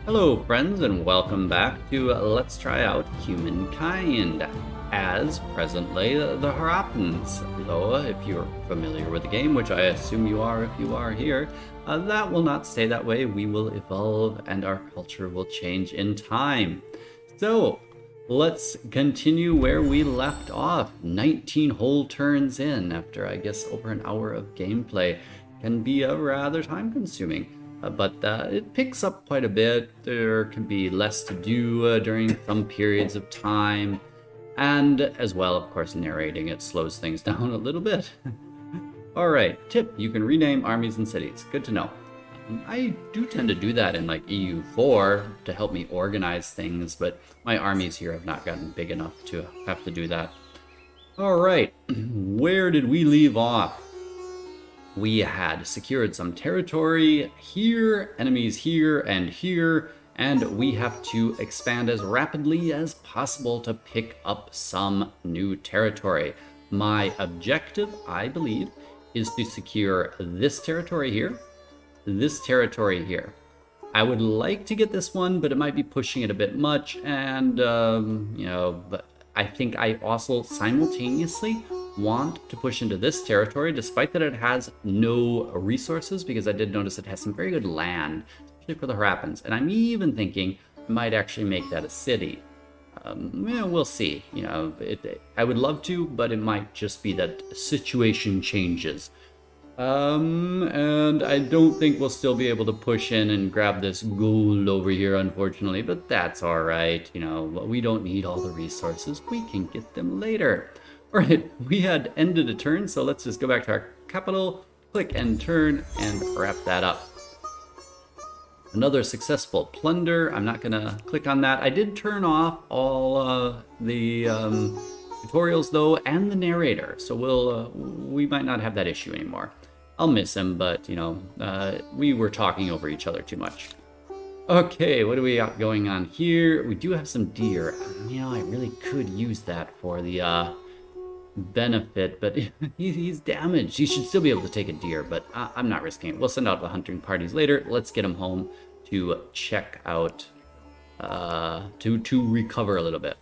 Hello, friends, and welcome back to Let's Try Out Humankind. As presently, the Harappans. Though, if you're familiar with the game, which I assume you are if you are here, that will not stay that way. We will evolve, and our culture will change in time. So, let's continue where we left off. 19 whole turns in, after I guess over an hour of gameplay. Can be rather time consuming. But it picks up quite a bit. There can be less to do during some periods of time. And as well, of course, narrating it slows things down a little bit. All right, tip, you can rename armies and cities. Good to know. I do tend to do that in like EU4 to help me organize things, but my armies here have not gotten big enough to have to do that. All right, where did we leave off? We had secured some territory here, enemies here, and we have to expand as rapidly as possible to pick up some new territory. My objective, I believe, is to secure this territory here, this territory here. I would like to get this one, but it might be pushing it a bit much, and, but I think I also simultaneously want to push into this territory, despite that it has no resources, because I did notice it has some very good land, especially for the Harappans. And I'm even thinking I might actually make that a city. We'll see. I would love to, but it might just be that situation changes. And I don't think we'll still be able to push in and grab this gold over here, unfortunately, but that's all right. We don't need all the resources. We can get them later. All right, we had ended a turn, so let's just go back to our capital, click and turn, and wrap that up. Another successful plunder. I'm not gonna click on that. I did turn off all the tutorials though, and the narrator, so we might not have that issue anymore. I'll miss him, but we were talking over each other too much. Okay, what do we got going on here? We do have some deer. I really could use that for the benefit, but he's damaged. He should still be able to take a deer, but I'm not risking it. We'll send out the hunting parties later. Let's get him home to check out, to recover a little bit.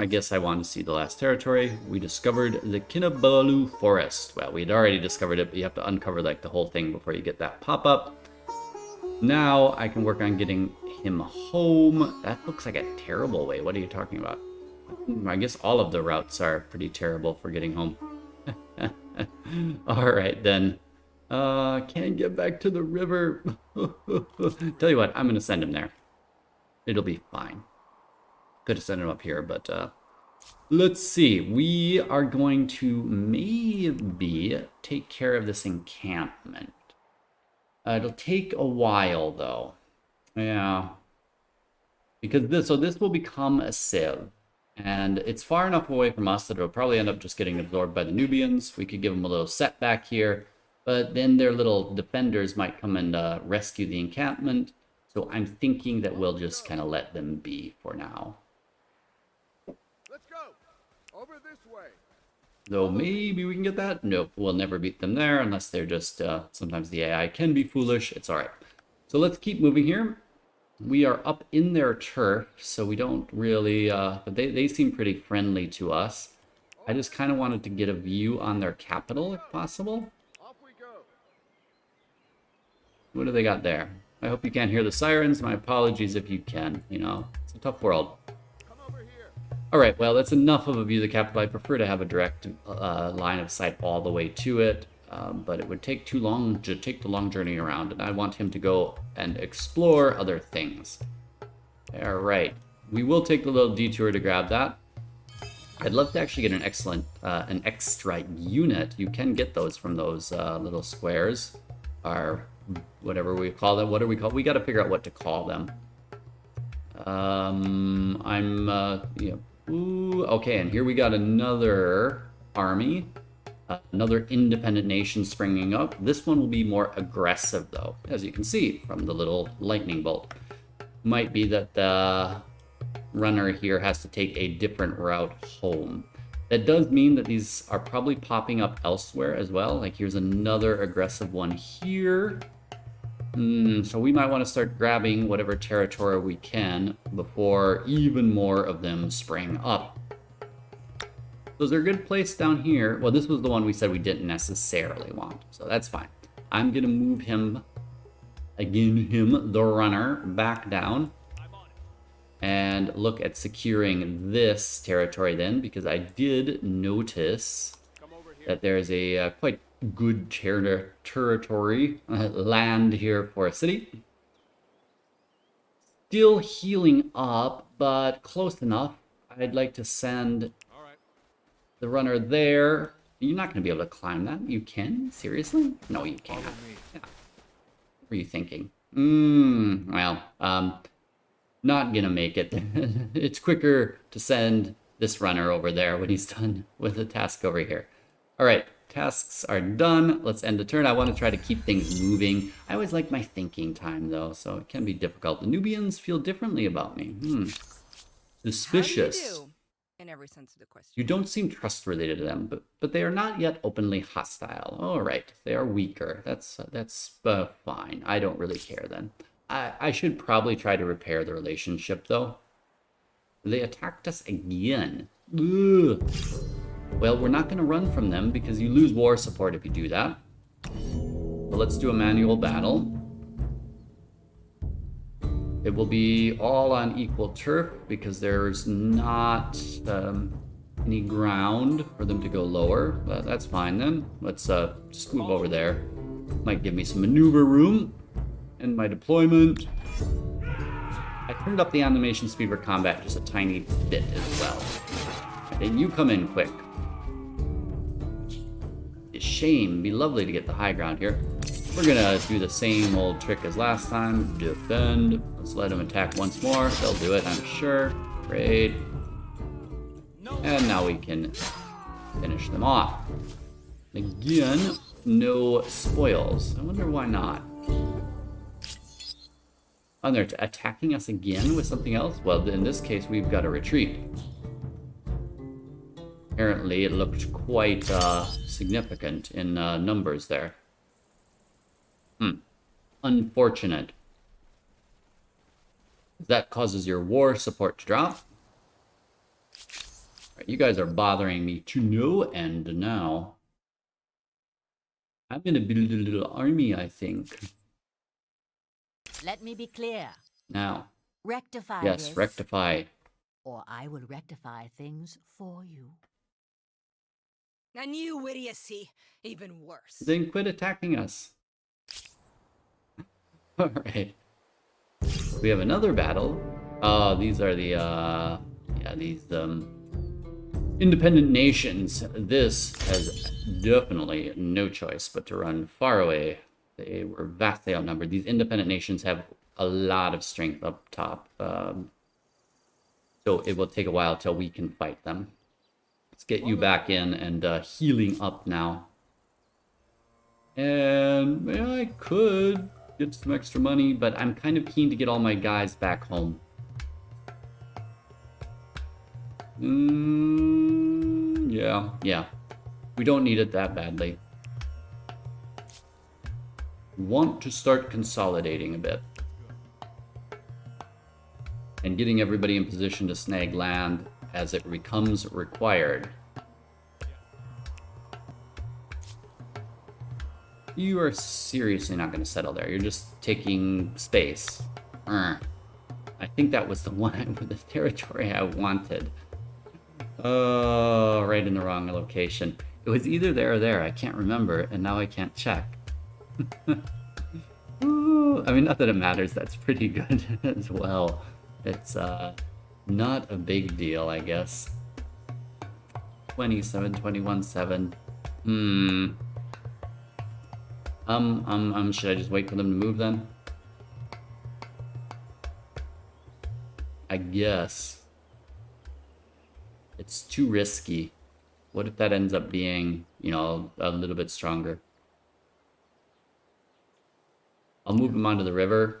I guess I want to see the last territory. We discovered the Kinabalu Forest. Well, we had already discovered it, but you have to uncover like the whole thing before you get that pop-up. Now I can work on getting him home. That looks like a terrible way. What are you talking about? I guess all of the routes are pretty terrible for getting home. All right, then. Can't get back to the river. Tell you what, I'm going to send him there. It'll be fine. Could have sent him up here, but let's see. We are going to maybe take care of this encampment. It'll take a while, though. Yeah. Because this will become a civ. And it's far enough away from us that it'll probably end up just getting absorbed by the Nubians. We could give them a little setback here, but then their little defenders might come and rescue the encampment. So I'm thinking that we'll just kind of let them be for now. Let's go. Over this way. Though maybe we can get that. Nope, we'll never beat them there unless they're just, sometimes the AI can be foolish. It's all right. So let's keep moving here. We are up in their turf, so we don't really, but they seem pretty friendly to us. I just kind of wanted to get a view on their capital, if possible. Off we go. What do they got there? I hope you can't hear the sirens. My apologies if you can. It's a tough world. Come over here. All right, well, that's enough of a view of the capital. I prefer to have a direct line of sight all the way to it. But it would take too long to take the long journey around, and I want him to go and explore other things. All right, we will take the little detour to grab that. I'd love to actually get an extra unit. You can get those from those little squares, or whatever we call them. What are we called? We got to figure out what to call them. Ooh, okay, and here we got another army. Another independent nation springing up. This one will be more aggressive, though, as you can see from the little lightning bolt. Might be that the runner here has to take a different route home. That does mean that these are probably popping up elsewhere as well. Like here's another aggressive one here. So we might want to start grabbing whatever territory we can before even more of them spring up. So is there a good place down here? Well, this was the one we said we didn't necessarily want, so that's fine. I'm gonna move him, the runner, back down and look at securing this territory then, because I did notice that there's a quite good territory, land here for a city. Still healing up, but close enough. I'd like to send the runner there. You're not going to be able to climb that. You can? Seriously? No, you can't. Yeah. What were you thinking? Well, not gonna make it. It's quicker to send this runner over there when he's done with the task over here. All right, tasks are done. Let's end the turn. I want to try to keep things moving. I always like my thinking time, though, so it can be difficult. The Nubians feel differently about me. Suspicious. How do you do? In every sense of the question. You don't seem trustworthy to them, but they are not yet openly hostile. All right, they are weaker. That's fine. I don't really care then. I should probably try to repair the relationship, though. They attacked us again. Ugh. Well, we're not going to run from them because you lose war support if you do that. But let's do a manual battle. It will be all on equal turf because there's not any ground for them to go lower. But that's fine then. Let's just move over there. Might give me some maneuver room. And my deployment. I turned up the animation speed for combat just a tiny bit as well. And you come in quick. It's a shame. It'd be lovely to get the high ground here. We're gonna do the same old trick as last time. Defend. Let's let them attack once more. They'll do it, I'm sure. Great. And now we can finish them off. Again, no spoils. I wonder why not. Oh, they're attacking us again with something else? Well, in this case, we've got to retreat. Apparently, it looked quite significant in numbers there. Unfortunate. That causes your war support to drop. Right, you guys are bothering me to no end now. I'm gonna build a little army, I think. Let me be clear. Now. Rectify Yes, this, rectify. or I will rectify things for you. And you idiocy, even worse. Then quit attacking us. Alright. We have another battle. These are the, independent nations. This has definitely no choice but to run far away. They were vastly outnumbered. These independent nations have a lot of strength up top. So it will take a while till we can fight them. Let's get you back in and healing up now. And yeah, I could get some extra money, but I'm kind of keen to get all my guys back home. Yeah. We don't need it that badly. Want to start consolidating a bit. And getting everybody in position to snag land as it becomes required. You are seriously not going to settle there. You're just taking space. I think that was the the territory I wanted. Oh, right in the wrong location. It was either there or there. I can't remember, and now I can't check. Ooh, I mean, not that it matters. That's pretty good as well. It's not a big deal, I guess. 27, 21, 7. Should I just wait for them to move then? I guess. It's too risky. What if that ends up being, a little bit stronger? I'll move him onto the river.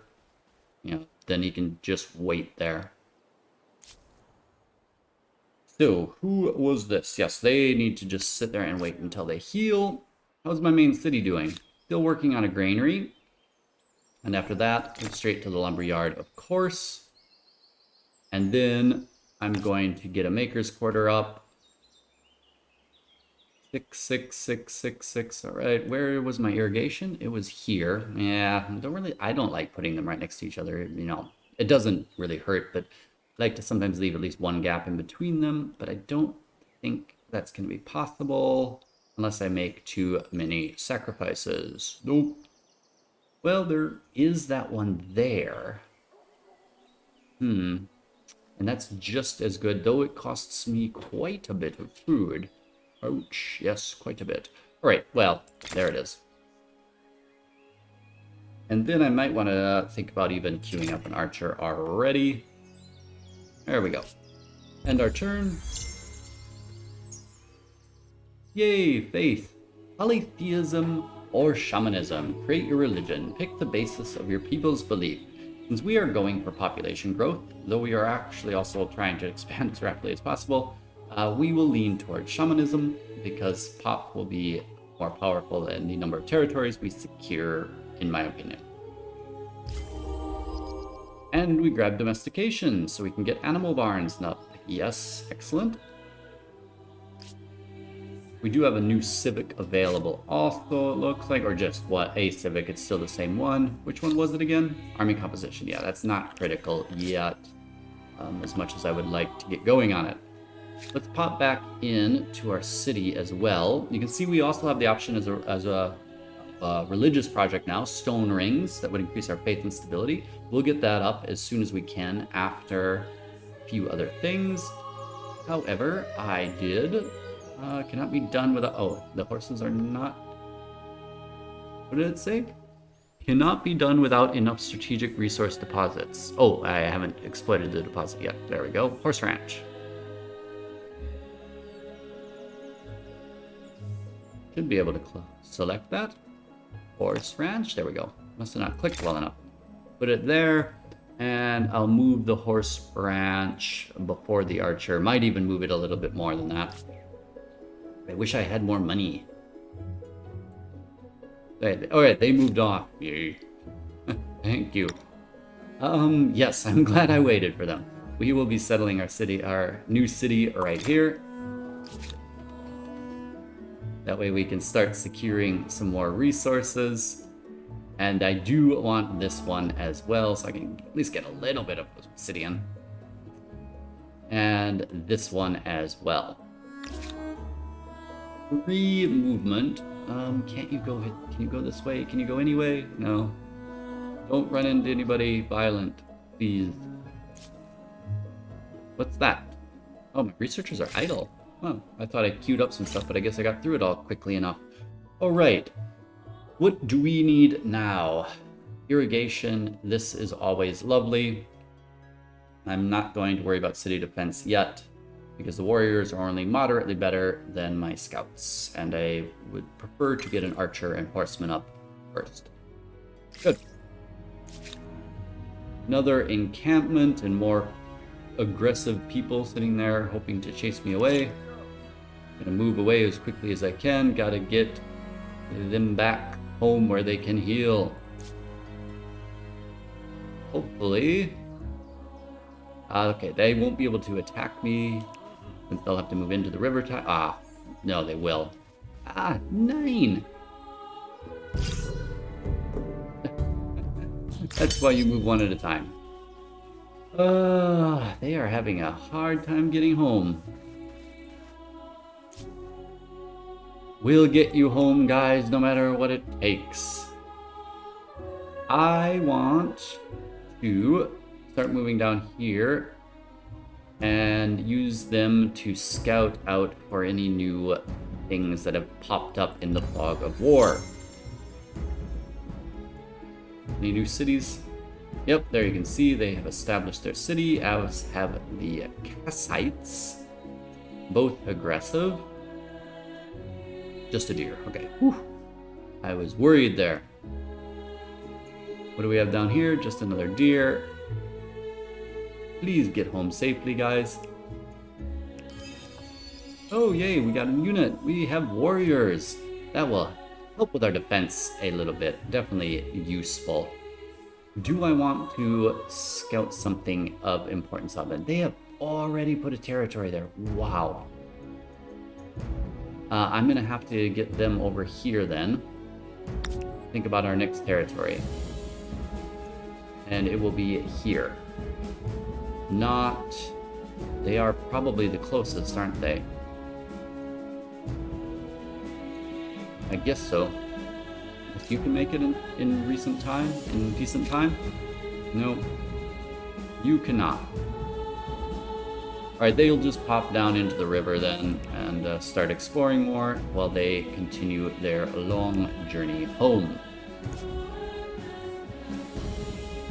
Then he can just wait there. So, who was this? Yes, they need to just sit there and wait until they heal. How's my main city doing? Still working on a granary. And after that, straight to the lumberyard, of course. And then I'm going to get a maker's quarter up. 6, 6, 6, 6, 6. All right, where was my irrigation? It was here. Yeah, I don't like putting them right next to each other. You know, it doesn't really hurt, but I like to sometimes leave at least one gap in between them. But I don't think that's going to be possible unless I make too many sacrifices. Nope. Well, there is that one there. And that's just as good, though it costs me quite a bit of food. Ouch, yes, quite a bit. All right, well, there it is. And then I might want to think about even queuing up an archer already. There we go. End our turn. Yay, faith. Polytheism or shamanism. Create your religion. Pick the basis of your people's belief. Since we are going for population growth, though we are actually also trying to expand as rapidly as possible, we will lean towards shamanism because pop will be more powerful than the number of territories we secure, in my opinion. And we grab domestication so we can get animal barns up. Yes, excellent. We do have a new civic available also, it looks like, or just what, a civic, it's still the same one. Which one was it again? Army composition, yeah, that's not critical yet, as much as I would like to get going on it. Let's pop back in to our city as well. You can see we also have the option as a religious project now, stone rings, that would increase our faith and stability. We'll get that up as soon as we can after a few other things. However, I did... cannot be done without... Oh, the horses are not... What did it say? Cannot be done without enough strategic resource deposits. Oh, I haven't exploited the deposit yet. There we go. Horse ranch. Should be able to select that. Horse ranch. There we go. Must have not clicked well enough. Put it there. And I'll move the horse ranch before the archer. Might even move it a little bit more than that. I wish I had more money. Alright, they moved off. Yay. Thank you. Yes, I'm glad I waited for them. We will be settling our new city right here. That way we can start securing some more resources. And I do want this one as well, so I can at least get a little bit of obsidian. And this one as well. Free movement. Can't you go? Can you go this way? Can you go anyway? No. Don't run into anybody violent, please. What's that? Oh, my researchers are idle. Oh, I thought I queued up some stuff, but I guess I got through it all quickly enough. All right. What do we need now? Irrigation. This is always lovely. I'm not going to worry about city defense yet, because the warriors are only moderately better than my scouts, and I would prefer to get an archer and horseman up first. Good. Another encampment and more aggressive people sitting there hoping to chase me away. Gonna move away as quickly as I can. Gotta get them back home where they can heal. Hopefully. Okay, they won't be able to attack me, since they'll have to move into the river. No, they will. 9! That's why you move one at a time. They are having a hard time getting home. We'll get you home, guys, no matter what it takes. I want to start moving down here and use them to scout out for any new things that have popped up in the fog of war. Any new cities? Yep, there you can see they have established their city, as have the Kassites. Both aggressive. Just a deer, okay. Whew. I was worried there. What do we have down here? Just another deer. Please get home safely, guys. Oh, yay, we got a unit. We have warriors. That will help with our defense a little bit. Definitely useful. Do I want to scout something of importance on them? They have already put a territory there. Wow. I'm gonna have to get them over here then. Think about our next territory. And it will be here. Not... They are probably the closest, aren't they? I guess so. If you can make it in recent time, in decent time? No. You cannot. Alright, they'll just pop down into the river then and start exploring more while they continue their long journey home.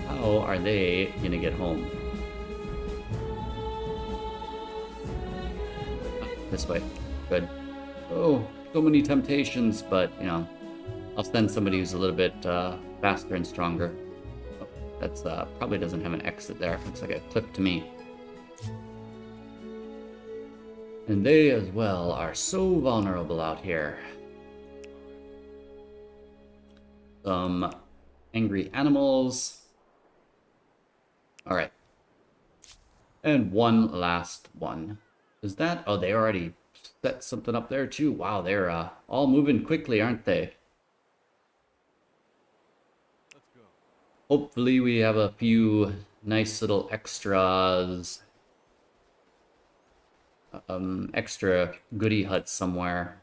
How are they gonna get home? This way. Good. Oh, so many temptations, but, you know, I'll send somebody who's a little bit faster and stronger. Oh, that's probably doesn't have an exit there. Looks like a cliff to me. And they as well are so vulnerable out here. Some angry animals. Alright. And one last one. Is that... Oh, they already set something up there too. Wow, they're all moving quickly, aren't they? Let's go. Hopefully we have a few nice little extras. Extra goodie huts somewhere.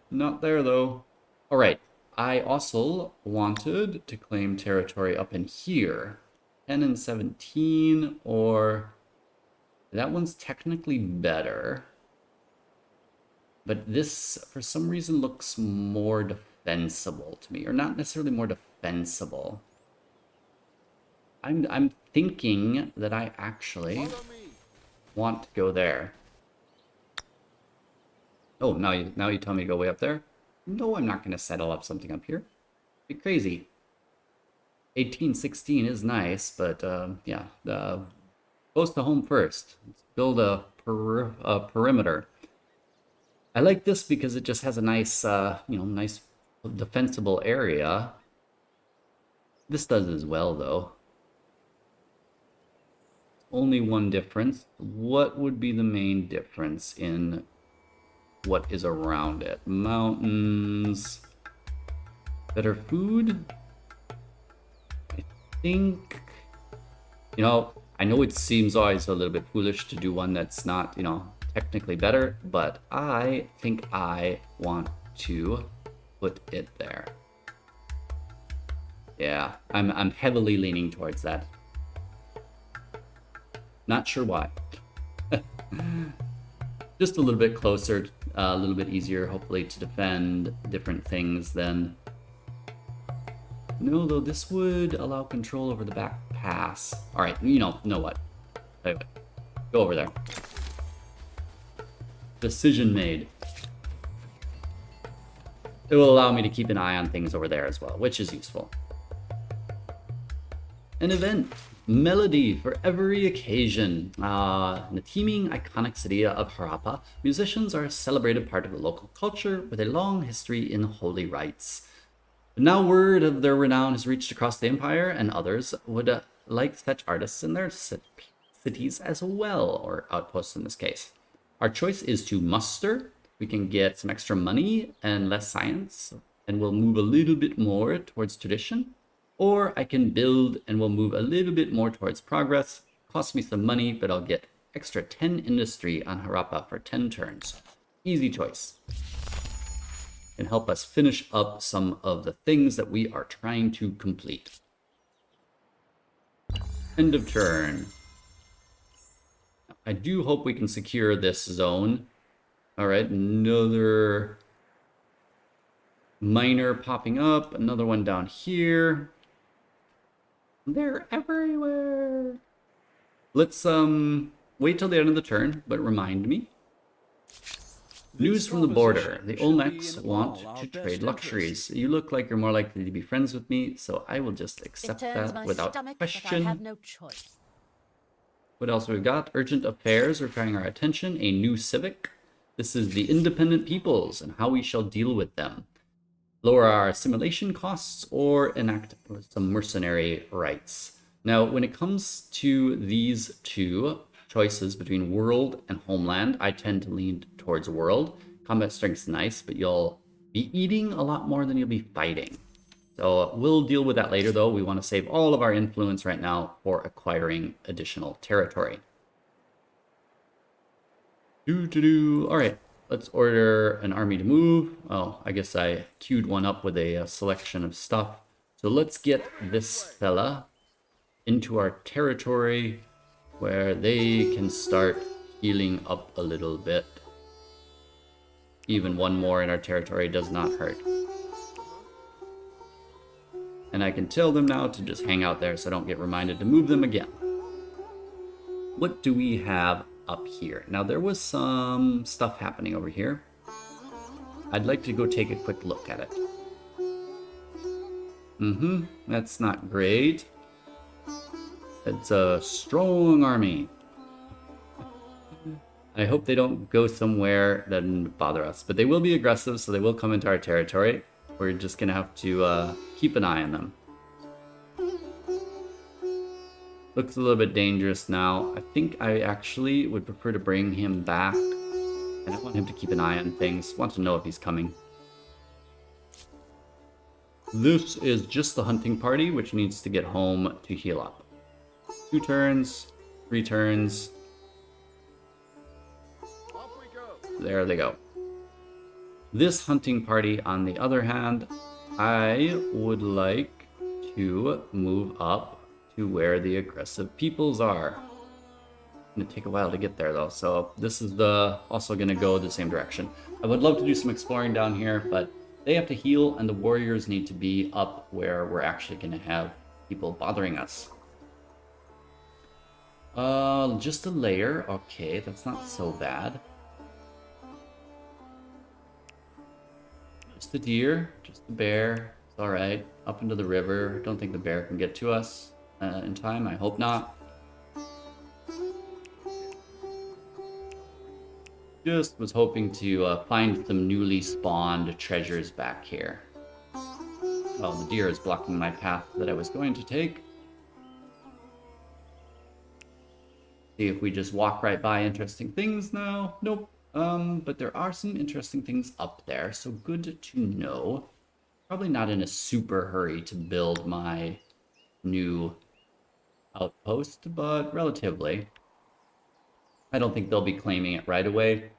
Not there though. Alright, I also wanted to claim territory up in here. 10 and 17, or... That one's technically better. But this, for some reason, looks more defensible to me. Or not necessarily more defensible. I'm thinking that I actually want to go there. Oh, now you tell me to go way up there? No, I'm not going to settle up something up here. Be crazy. 1816 is nice, but yeah, close to home first. Let's build a perimeter. I like this because it just has a nice, nice defensible area. This does as well, though. Only one difference. What would be the main difference in what is around it? Mountains. Better food? I think... You know, I know it seems always a little bit foolish to do one that's not, technically better, but I think I want to put it there. Yeah, I'm heavily leaning towards that. Not sure why. Just a little bit closer, a little bit easier, hopefully, to defend different things than... No, though, this would allow control over the back pass. Alright, know what? Anyway, go over there. Decision made. It will allow me to keep an eye on things over there as well, which is useful. An event. Melody for every occasion. In the teeming, iconic city of Harappa, musicians are a celebrated part of the local culture with a long history in holy rites. But now word of their renown has reached across the empire, and others would like such artists in their cities as well, or outposts in this case. Our choice is to muster. We can get some extra money and less science, and we'll move a little bit more towards tradition. Or I can build and we'll move a little bit more towards progress. Cost me some money, but I'll get extra 10 industry on Harappa for 10 turns. Easy choice. And help us finish up some of the things that we are trying to complete. End of turn. I do hope we can secure this zone. Alright, another miner popping up. Another one down here. They're everywhere. Let's wait till the end of the turn, but remind me. News from the border. The Olmecs want to trade luxuries. You look like you're more likely to be friends with me, so I will just accept that without question. I have no choice. What else we've got? Urgent affairs requiring our attention. A new civic. This is the independent peoples and how we shall deal with them. lower our assimilation costs, or enact some mercenary rights. Now, when it comes to these two choices between world and homeland, I tend to lean towards world. Combat strength's nice, but you'll be eating a lot more than you'll be fighting. So we'll deal with that later, though. We want to save all of our influence right now for acquiring additional territory. All right, let's order an army to move. Oh, I guess I queued one up with a selection of stuff. So let's get this fella into our territory where they can start healing up a little bit. Even one more in our territory does not hurt. And I can tell them now to just hang out there so I don't get reminded to move them again. What do we have up here? Now, there was some stuff happening over here. I'd like to go take a quick look at it. That's not great. It's a strong army. I hope they don't go somewhere that doesn't bother us. But they will be aggressive, so they will come into our territory. We're just going to have to keep an eye on them. Looks a little bit dangerous now. I think I actually would prefer to bring him back. I don't want him to keep an eye on things. Want to know if he's coming. This is just the hunting party, which needs to get home to heal up. 2 turns, 3 turns. Off we go. There they go. This hunting party, on the other hand, I would like to move up to where the aggressive peoples are. It's gonna take a while to get there though, so this is also gonna go the same direction. I would love to do some exploring down here, but they have to heal and the warriors need to be up where we're actually gonna have people bothering us. Just a layer. Okay, that's not so bad. Just a deer, just a bear. It's alright. Up into the river. Don't think the bear can get to us in time. I hope not. Just was hoping to find some newly spawned treasures back here. Well, the deer is blocking my path that I was going to take. See if we just walk right by interesting things now. Nope. But there are some interesting things up there, so good to know. Probably not in a super hurry to build my new outpost, but relatively. I don't think they'll be claiming it right away.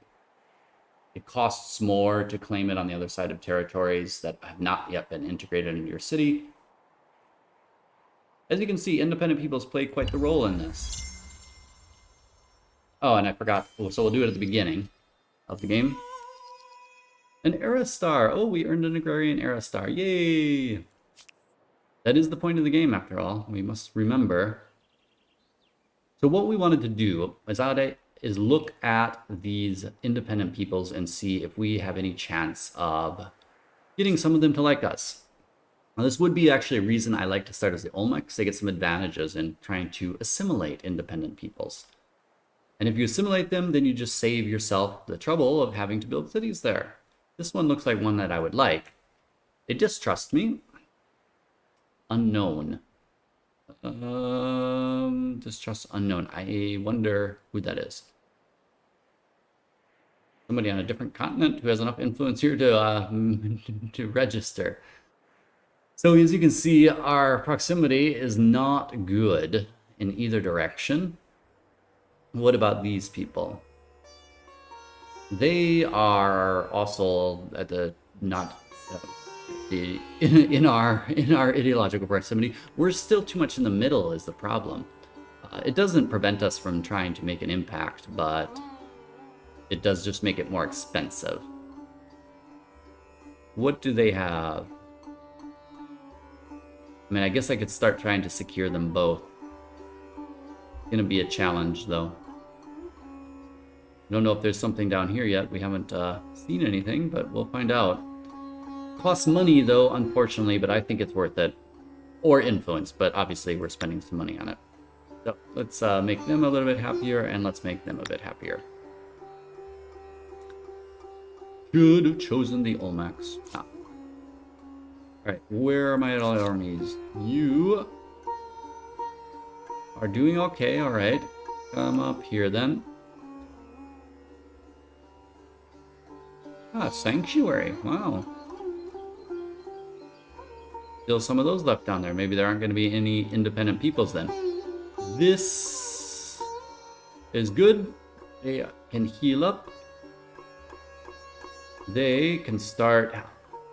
It costs more to claim it on the other side of territories that have not yet been integrated into your city. As you can see, independent peoples play quite the role in this. Oh, and I forgot. Oh, so we'll do it at the beginning of the game. An era star. Oh, we earned an agrarian era star. Yay! That is the point of the game, after all. We must remember. So what we wanted to do is look at these independent peoples and see if we have any chance of getting some of them to like us. Now, this would be actually a reason I like to start as the Olmec, because they get some advantages in trying to assimilate independent peoples. And if you assimilate them, then you just save yourself the trouble of having to build cities there. This one looks like one that I would like. They distrust me. Unknown. Distrust unknown. I wonder who that is. Somebody on a different continent who has enough influence here to to register. So as you can see, our proximity is not good in either direction. What about these people? They are also at the in our ideological proximity. We're still too much in the middle is the problem. It doesn't prevent us from trying to make an impact, but it does just make it more expensive. What do they have? I mean, I guess I could start trying to secure them both. It's gonna be a challenge, though. Don't know if there's something down here yet. We haven't seen anything, but we'll find out. Costs money, though, unfortunately, but I think it's worth it. Or influence, but obviously we're spending some money on it. So let's make them a little bit happier, and let's make them a bit happier. Should have chosen the Olmecs. Ah. Alright, where are my allied armies? You are doing okay, alright. Come up here then. Ah, Sanctuary, wow. Still some of those left down there. Maybe there aren't going to be any independent peoples then. This is good. They can heal up. They can start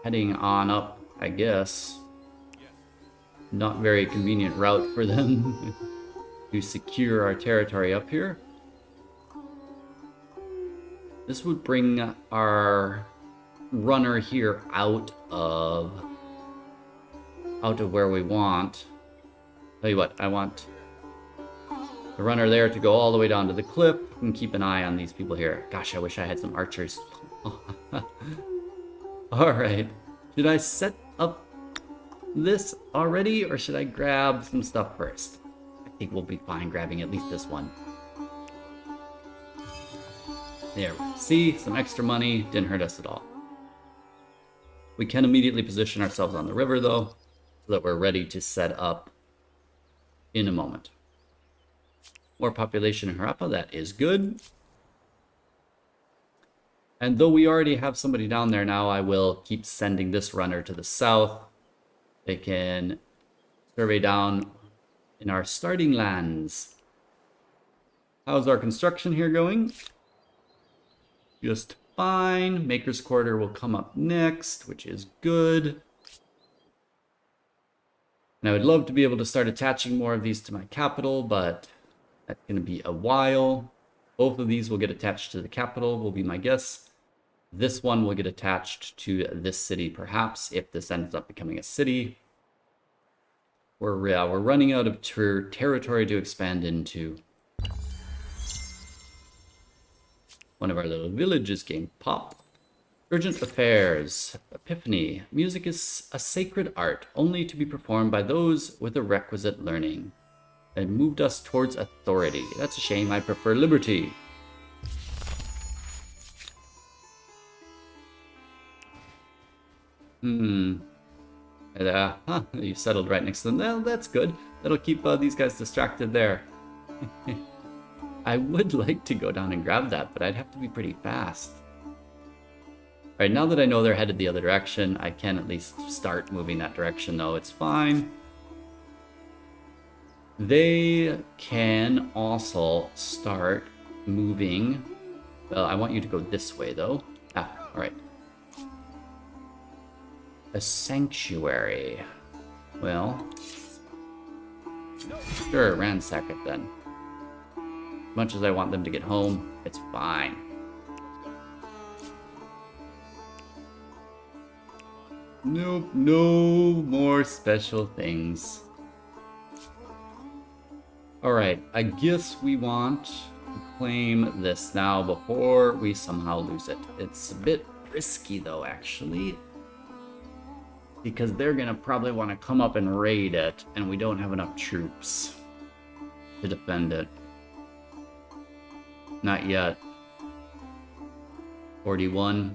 heading on up, I guess. Not very convenient route for them to secure our territory up here. This would bring our runner here out of where we want. Tell you what, I want the runner there to go all the way down to the cliff and keep an eye on these people here. Gosh, I wish I had some archers. Alright. Should I set up this already, or should I grab some stuff first? I think we'll be fine grabbing at least this one. There, see? Some extra money. Didn't hurt us at all. We can immediately position ourselves on the river, though, so that we're ready to set up in a moment. More population in Harappa, that is good. And though we already have somebody down there now, I will keep sending this runner to the south. They can survey down in our starting lands. How's our construction here going? Just fine. Maker's Quarter will come up next, which is good. And I would love to be able to start attaching more of these to my capital, but that's going to be a while. Both of these will get attached to the capital, will be my guess. This one will get attached to this city, perhaps, if this ends up becoming a city. We're running out of territory to expand into. One of our little villages game pop. Urgent affairs. Epiphany. Music is a sacred art, only to be performed by those with the requisite learning. It moved us towards authority. That's a shame. I prefer liberty. You settled right next to them. Well, that's good. That'll keep these guys distracted there. I would like to go down and grab that, but I'd have to be pretty fast. Alright, now that I know they're headed the other direction, I can at least start moving that direction, though. It's fine. They can also start moving. Well, I want you to go this way, though. Alright. A sanctuary. Well, sure, ransack it then. As much as I want them to get home, it's fine. Nope, no more special things. Alright, I guess we want to claim this now before we somehow lose it. It's a bit risky though, actually. Because they're gonna probably want to come up and raid it, and we don't have enough troops to defend it. Not yet. 41.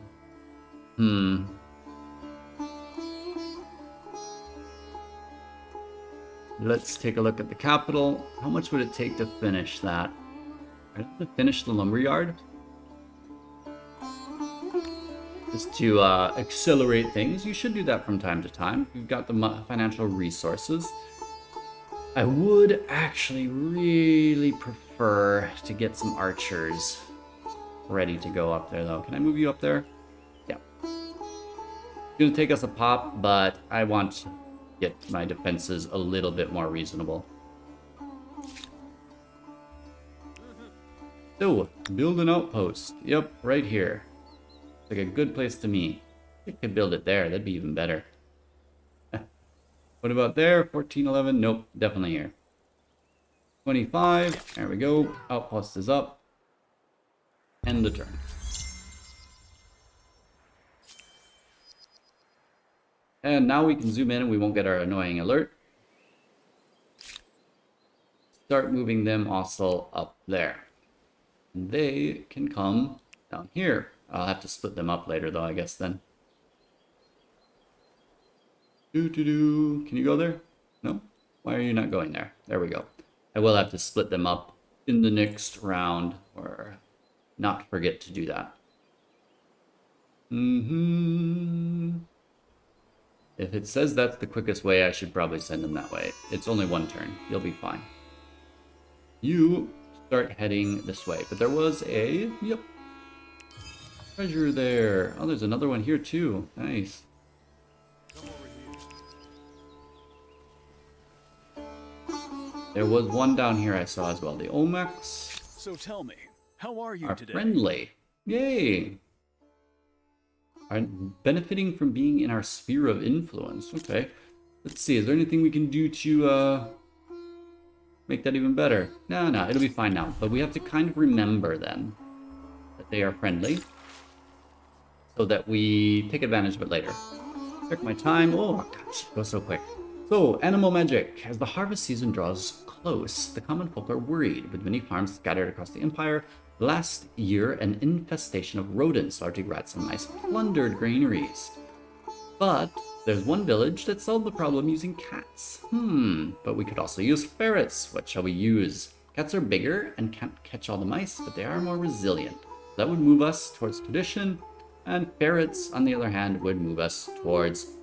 Let's take a look at the capital. How much would it take to finish that? I have to finish the lumberyard? Just to accelerate things. You should do that from time to time. You've got the financial resources. I would actually really prefer to get some archers ready to go up there, though. Can I move you up there? Yeah. It's going to take us a pop, but I want to get my defenses a little bit more reasonable. So, build an outpost. Yep, right here. Like a good place to meet. I could build it there. That'd be even better. What about there? 1411. Nope, definitely here. 25. There we go. Outpost is up. End the turn. And now we can zoom in and we won't get our annoying alert. Start moving them also up there. And they can come down here. I'll have to split them up later, though, I guess, then. Can you go there? No? Why are you not going there? There we go. I will have to split them up in the next round, or not forget to do that. If it says that's the quickest way, I should probably send them that way. It's only one turn. You'll be fine. You start heading this way. But there was a... Yep. Treasure there. Oh, there's another one here too. Nice. There was one down here I saw as well. The Olmecs So tell me, how are you are today? friendly. Yay! Are benefiting from being in our sphere of influence. Okay. Let's see. Is there anything we can do to make that even better? No, it'll be fine now. But we have to kind of remember then that they are friendly, so that we take advantage of it later. Check my time. Oh gosh, it goes so quick. So, animal magic. As the harvest season draws close, the common folk are worried. With many farms scattered across the empire, last year an infestation of rodents, largely rats and mice, plundered granaries. But there's one village that solved the problem using cats. But we could also use ferrets. What shall we use? Cats are bigger and can't catch all the mice, but they are more resilient. That would move us towards tradition, and ferrets, on the other hand, would move us towards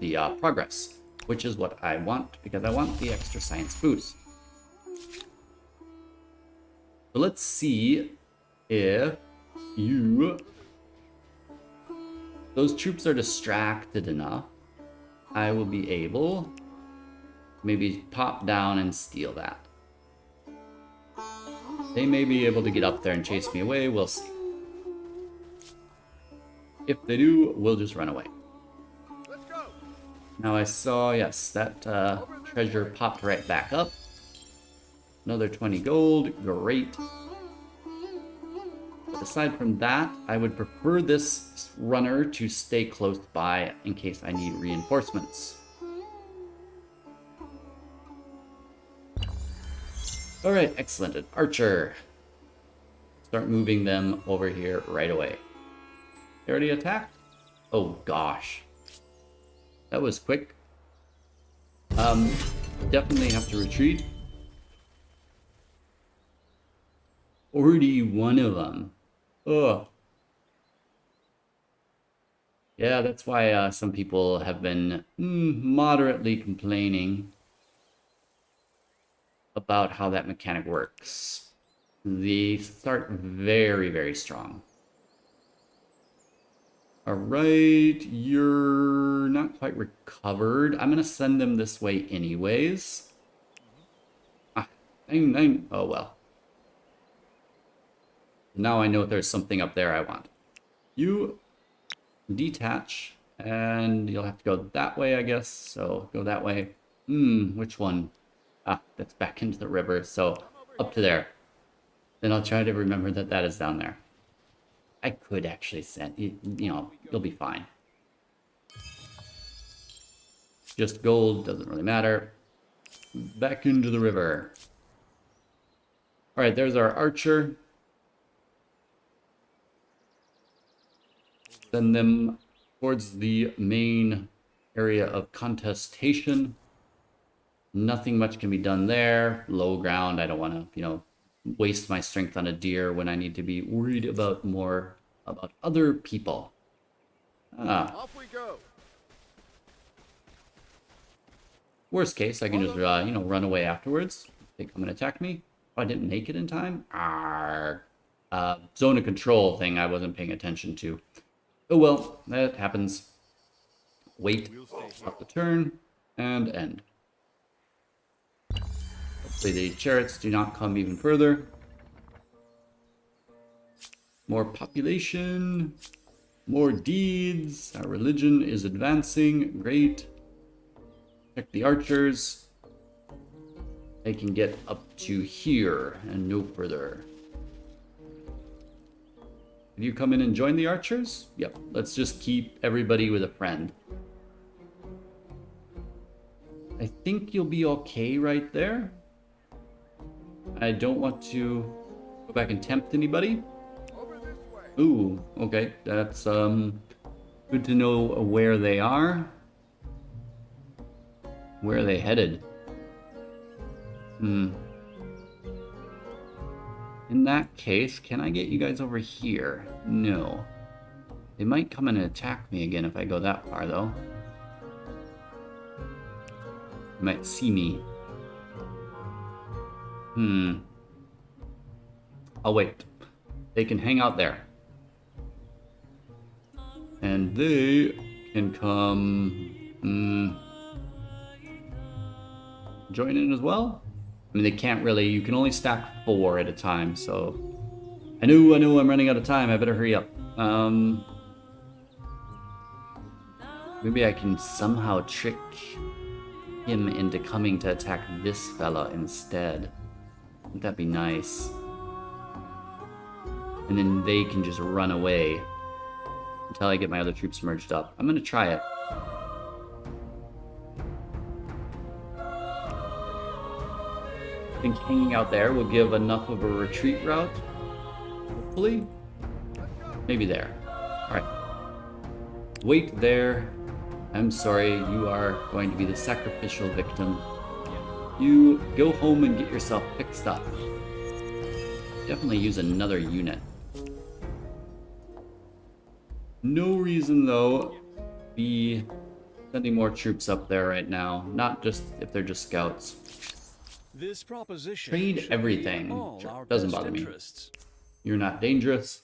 the progress, which is what I want, because I want the extra science boost. So let's see if those troops are distracted enough. I will be able to maybe pop down and steal that. They may be able to get up there and chase me away. We'll see. If they do, we'll just run away. Let's go. Now I saw, yes, that treasure popped right back up. Another 20 gold, great. But aside from that, I would prefer this runner to stay close by in case I need reinforcements. Alright, excellent. An archer. Start moving them over here right away. They already attacked? Oh gosh. That was quick. Definitely have to retreat. Already one of them. Ugh. Yeah, that's why some people have been moderately complaining about how that mechanic works. They start very, very strong. Alright, you're not quite recovered. I'm gonna send them this way anyways. Oh well. Now I know there's something up there I want. You detach, and you'll have to go that way, I guess. So go that way. Which one? Ah, that's back into the river, so up to there. Then I'll try to remember that that is down there. I could actually send, you know, you'll be fine. Just gold, doesn't really matter. Back into the river. Alright, there's our archer. Send them towards the main area of contestation. Nothing much can be done there. Low ground, I don't want to, you know, waste my strength on a deer when I need to be worried about more about other people. Off we go. Worst case, I can just, you know, run away afterwards. They come and attack me. Oh, I didn't make it in time? Arrgh. Zone of control thing I wasn't paying attention to. Oh well, that happens. Wait, up the turn, and end. Hopefully the chariots do not come even further. More population, more deeds. Our religion is advancing. Great. Check the archers. They can get up to here and no further. Have you come in and join the archers? Yep. Let's just keep everybody with a friend. I think you'll be okay right there. I don't want to go back and tempt anybody. Over this way. Ooh, okay. That's good to know where they are. Where are they headed? In that case, can I get you guys over here? No. They might come and attack me again if I go that far, though. They might see me. I'll wait. They can hang out there. And they can come... join in as well? I mean, they can't really... You can only stack 4 at a time, so... I know I'm running out of time. I better hurry up. Maybe I can somehow trick him into coming to attack this fella instead. Wouldn't that be nice? And then they can just run away until I get my other troops merged up. I'm gonna try it. I think hanging out there will give enough of a retreat route. Hopefully. Maybe there. Alright. Wait there. I'm sorry, you are going to be the sacrificial victim. You go home and get yourself fixed up. Definitely use another unit. No reason, though, be sending more troops up there right now. Not just if they're just scouts. This proposition Trade everything. Doesn't bother me. You're not dangerous.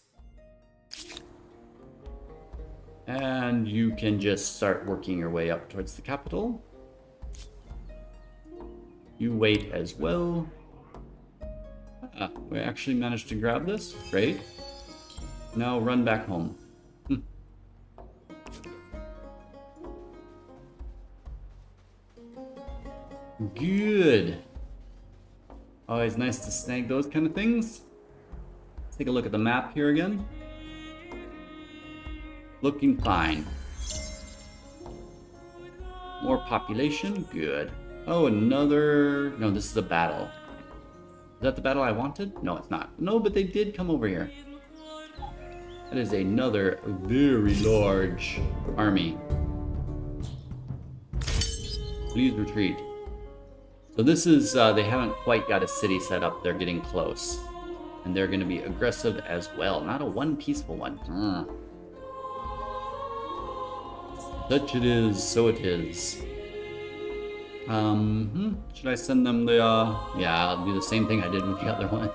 And you can just start working your way up towards the capital. You wait as well. We actually managed to grab this. Great. Now run back home. Good. Always nice to snag those kind of things. Let's take a look at the map here again. Looking fine. More population. Good. Oh, another... No, this is a battle. Is that the battle I wanted? No, it's not. No, but they did come over here. That is another very large army. Please retreat. So this is, they haven't quite got a city set up. They're getting close. And they're going to be aggressive as well. Not a one peaceful one. Such it is, so it is. Should I send them the, yeah, I'll do the same thing I did with the other ones.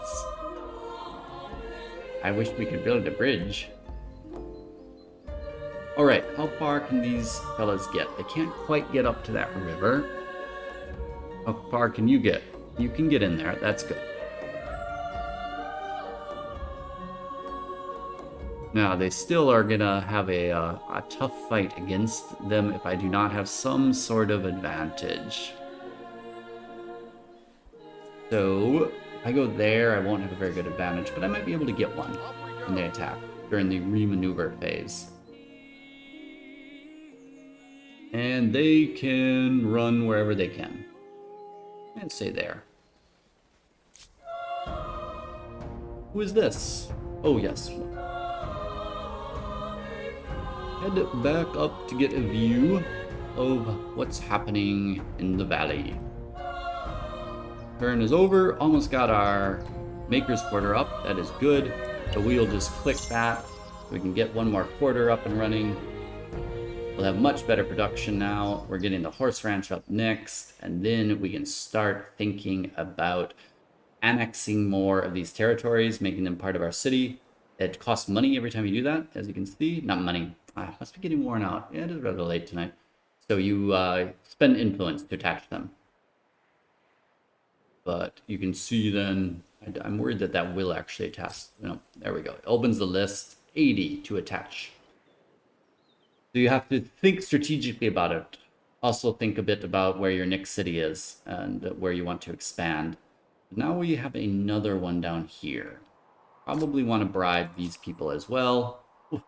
I wish we could build a bridge. Alright, how far can these fellas get? They can't quite get up to that river. How far can you get? You can get in there, that's good. Now, they still are gonna have a tough fight against them if I do not have some sort of advantage. So, if I go there, I won't have a very good advantage, but I might be able to get one when they attack during the remaneuver phase. And they can run wherever they can. And stay there. Who is this? Oh, yes. Head back up to get a view of what's happening in the valley. Turn is over. Almost got our maker's quarter up. That is good. So we'll just click that. We can get one more quarter up and running. We'll have much better production now. We're getting the horse ranch up next. And then we can start thinking about annexing more of these territories, making them part of our city. It costs money every time you do that, as you can see. Not money. I must be getting worn out. Yeah, it is rather late tonight. So you spend influence to attach them. But you can see then, I'm worried that that will actually attach. No, there we go. It opens the list, 80 to attach. So you have to think strategically about it. Also think a bit about where your next city is and where you want to expand. Now we have another one down here. Probably want to bribe these people as well.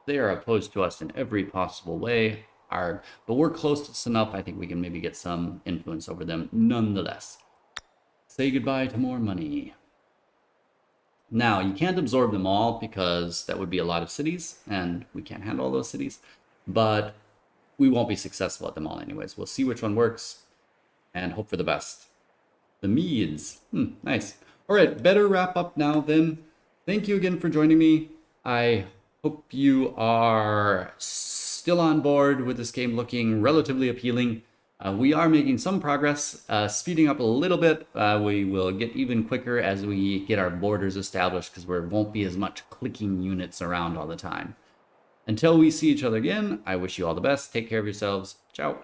They are opposed to us in every possible way. But we're close enough, I think we can maybe get some influence over them nonetheless. Say goodbye to more money. Now, you can't absorb them all because that would be a lot of cities, and we can't handle all those cities. But we won't be successful at them all anyways. We'll see which one works. and hope for the best. The Meads. Nice. All right, better wrap up now then. Thank you again for joining me. I hope you are still on board with this game looking relatively appealing. We are making some progress, speeding up a little bit. We will get even quicker as we get our borders established because there won't be as much clicking units around all the time. Until we see each other again, I wish you all the best. Take care of yourselves. Ciao.